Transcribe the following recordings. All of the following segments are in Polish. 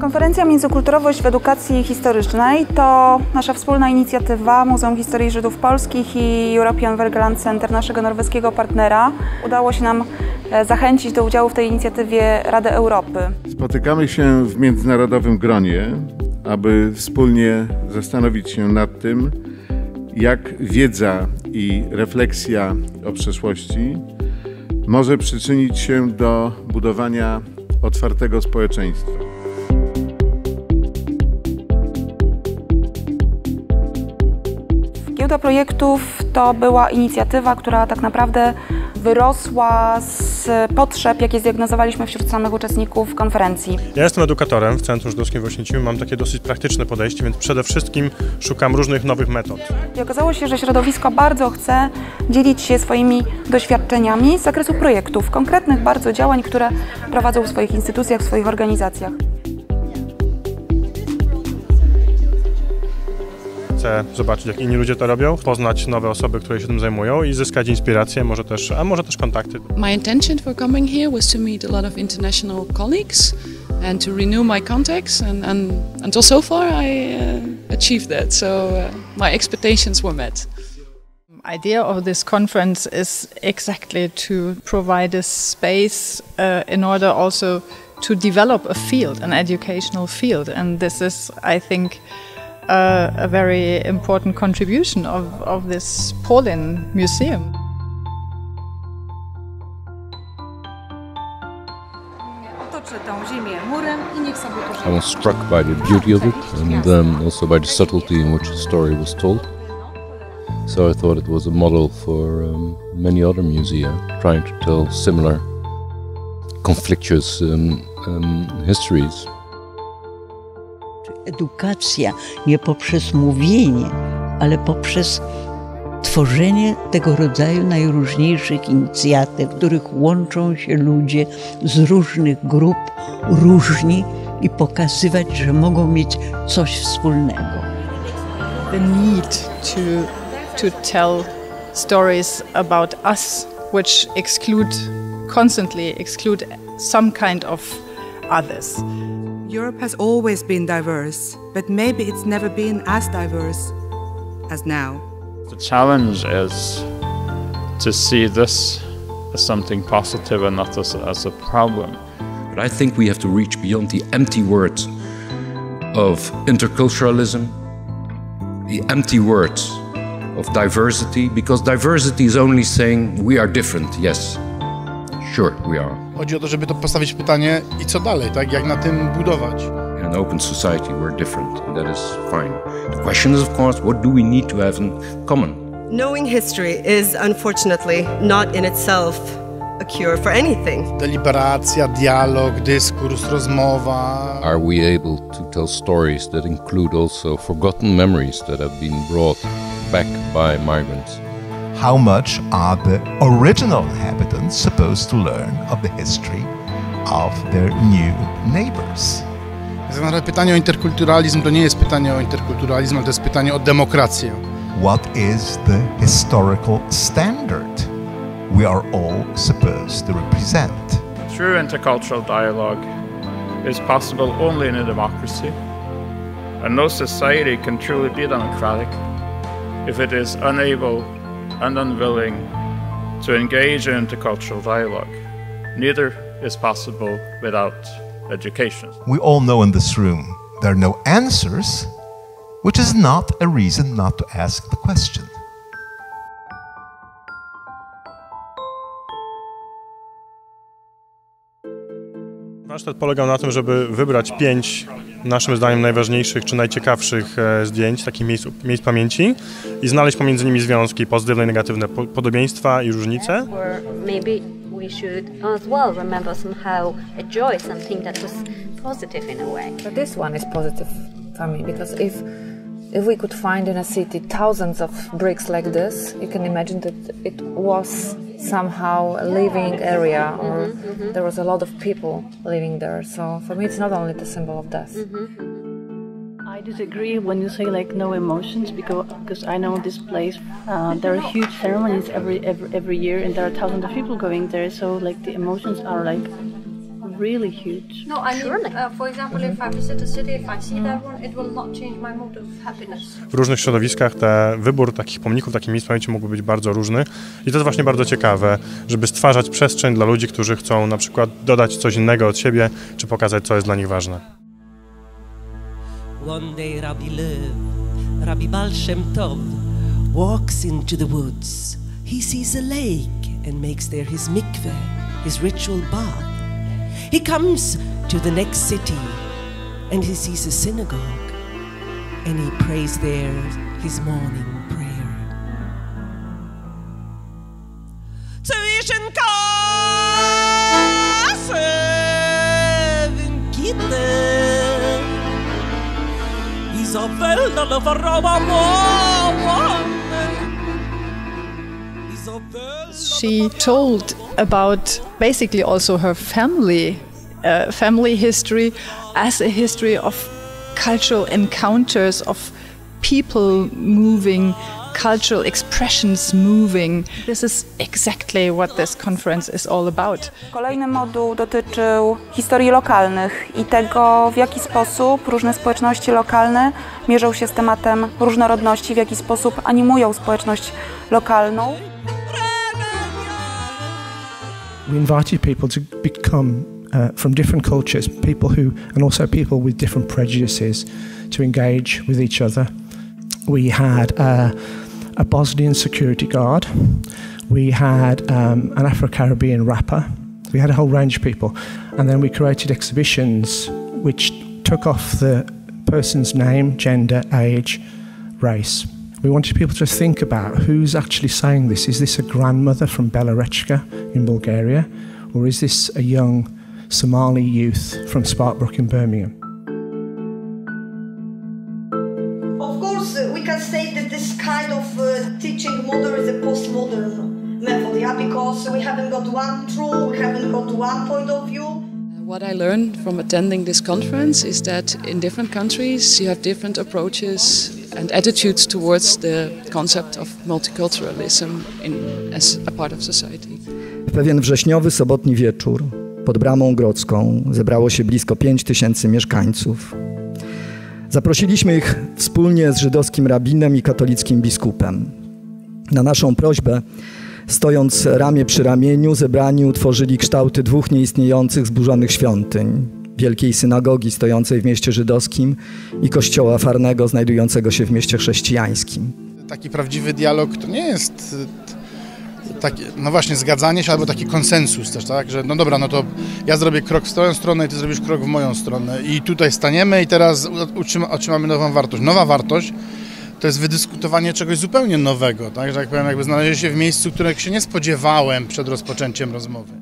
Konferencja Międzykulturowość w edukacji historycznej to nasza wspólna inicjatywa Muzeum Historii Żydów Polskich i European Wergeland Center, naszego norweskiego partnera. Udało się nam zachęcić do udziału w tej inicjatywie Radę Europy. Spotykamy się w międzynarodowym gronie, aby wspólnie zastanowić się nad tym, jak wiedza i refleksja o przeszłości może przyczynić się do budowania otwartego społeczeństwa. Giełda projektów to była inicjatywa, która tak naprawdę wyrosła z potrzeb, jakie zdiagnozowaliśmy wśród samych uczestników konferencji. Ja jestem edukatorem w Centrum Żydowskim w Oświęcimiu, mam takie dosyć praktyczne podejście, więc przede wszystkim szukam różnych nowych metod. I okazało się, że środowisko bardzo chce dzielić się swoimi doświadczeniami z zakresu projektów, konkretnych bardzo działań, które prowadzą w swoich instytucjach, w swoich organizacjach. Chcę zobaczyć, jak inni ludzie to robią, poznać nowe osoby, które się tym zajmują i zyskać inspirację, może też kontakty. My intention for coming here was to meet a lot of international colleagues and to renew my contacts, and until so far I achieved that, so my expectations were met. The idea of this conference is exactly to provide a space in order also to develop a field, an educational field, and this is, I think, a very important contribution of this Polin museum. I was struck by the beauty of it and also by the subtlety in which the story was told. So I thought it was a model for many other musea trying to tell similar conflictuous histories. Edukacja nie poprzez mówienie, ale poprzez tworzenie tego rodzaju najróżniejszych inicjatyw, w których łączą się ludzie z różnych grup, różni i pokazywać, że mogą mieć coś wspólnego. The need to tell stories about us, which constantly exclude some kind of others. Europe has always been diverse, but maybe it's never been as diverse as now. The challenge is to see this as something positive and not as a problem. But I think we have to reach beyond the empty words of interculturalism, the empty words of diversity, because diversity is only saying we are different, yes, sure we are. Chodzi o to, żeby to postawić pytanie i co dalej, tak? Jak na tym budować? In an open society we're different and that is fine. The question is of course what do we need to have in common? Knowing history is unfortunately not in itself a cure for anything. Deliberacja, dialog, dyskurs, rozmowa. Are we able to tell stories that include also forgotten memories that have been brought back by migrants? How much are the original inhabitants supposed to learn of the history of their new neighbors? Tak naprawdę pytanie o interkulturalizm to nie jest pytanie o interkulturalizm, ale to jest pytanie o demokrację. What is the historical standard we are all supposed to represent? True intercultural dialogue is possible only in a democracy, and no society can truly be democratic if it is unable and unwilling to engage in intercultural dialogue. Neither is possible without education. We all know in this room there are no answers, which is not a reason not to ask the question. Warsztat polegał na tym, żeby wybrać 5 naszym zdaniem najważniejszych czy najciekawszych zdjęć, takich miejsc pamięci i znaleźć pomiędzy nimi związki pozytywne i negatywne, podobieństwa i różnice. We should as well remember somehow a joy, something that was positive in a way. But this one is positive for me because if we could find in a city thousands of bricks like this, you can imagine that it was somehow a living area, or there was a lot of people living there. So for me, it's not only the symbol of death. I disagree when you say like no emotions because I know this place. There are huge ceremonies every year, and there are thousands of people going there. So like the emotions are like really huge. No, I mean, for example, if I visit a city, if I see that one, it will not change my mood of happiness. W różnych środowiskach wybór takich pomników, takich miejsc pamięci mógłby być bardzo różny i to jest właśnie bardzo ciekawe, żeby stwarzać przestrzeń dla ludzi, którzy chcą na przykład dodać coś innego od siebie, czy pokazać, co jest dla nich ważne. One day Rabbi Baal Shem Tov, walks into the woods. He sees a lake and makes there his mikveh, his ritual bath. He comes to the next city and he sees a synagogue and he prays there his morning prayer. Zwischen Kassen Gitter Isabella la Varroba She told about basically also her family history as a history of cultural encounters, of people moving, cultural expressions moving. This is exactly what this conference is all about. Kolejny moduł dotyczył historii lokalnych i tego, w jaki sposób różne społeczności lokalne mierzą się z tematem różnorodności, w jaki sposób animują społeczność lokalną. We invited people to become from different cultures, and also people with different prejudices, to engage with each other. We had a Bosnian security guard. We had an Afro-Caribbean rapper. We had a whole range of people, and then we created exhibitions which took off the person's name, gender, age, race. We wanted people to think about who's actually saying this. Is this a grandmother from Belorechka in Bulgaria, or is this a young Somali youth from Sparkbrook in Birmingham? Of course, we can say that this kind of teaching model is a postmodern method, yeah, because we haven't got one truth, we haven't got one point of view. What I learned from attending this conference is that in different countries you have different approaches and attitudes towards the concept of multiculturalism as a part of society. W pewien wrześniowy, sobotni wieczór pod Bramą Grodzką zebrało się blisko 5000 mieszkańców. Zaprosiliśmy ich wspólnie z żydowskim rabinem i katolickim biskupem. Na naszą prośbę, stojąc ramię przy ramieniu, zebrani utworzyli kształty dwóch nieistniejących zburzonych świątyń. Wielkiej synagogi stojącej w mieście żydowskim i kościoła farnego znajdującego się w mieście chrześcijańskim. Taki prawdziwy dialog to nie jest takie, no właśnie, zgadzanie się albo taki konsensus też, tak? Że no dobra, no to ja zrobię krok w twoją stronę i ty zrobisz krok w moją stronę i tutaj staniemy i teraz otrzymamy nową wartość. Nowa wartość to jest wydyskutowanie czegoś zupełnie nowego, tak? Że jak powiem, jakby znaleźć się w miejscu, którego się nie spodziewałem przed rozpoczęciem rozmowy.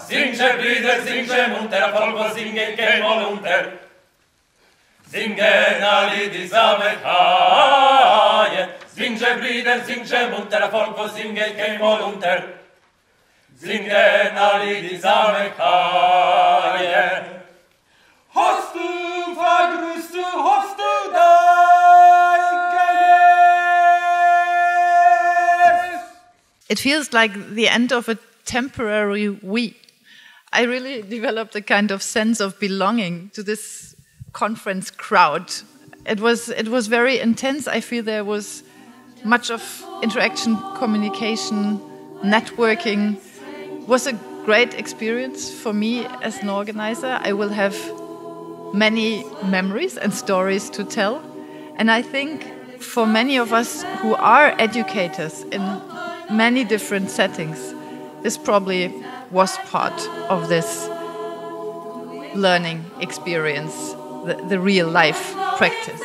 Singe Brüder, singe munter, Volvo singe kemol unter. Singe alle die same Haie. Singe Brüder, singe munter, Volvo singe kemol unter. Singe alle die same Haie. Hast du vergrüßt du, hast du dein Geist? It feels like the end of a temporary week. I really developed a kind of sense of belonging to this conference crowd. It was very intense. I feel there was much of interaction, communication, networking. It was a great experience for me as an organizer. I will have many memories and stories to tell. And I think for many of us who are educators in many different settings, this probably was part of this learning experience, the real life practice.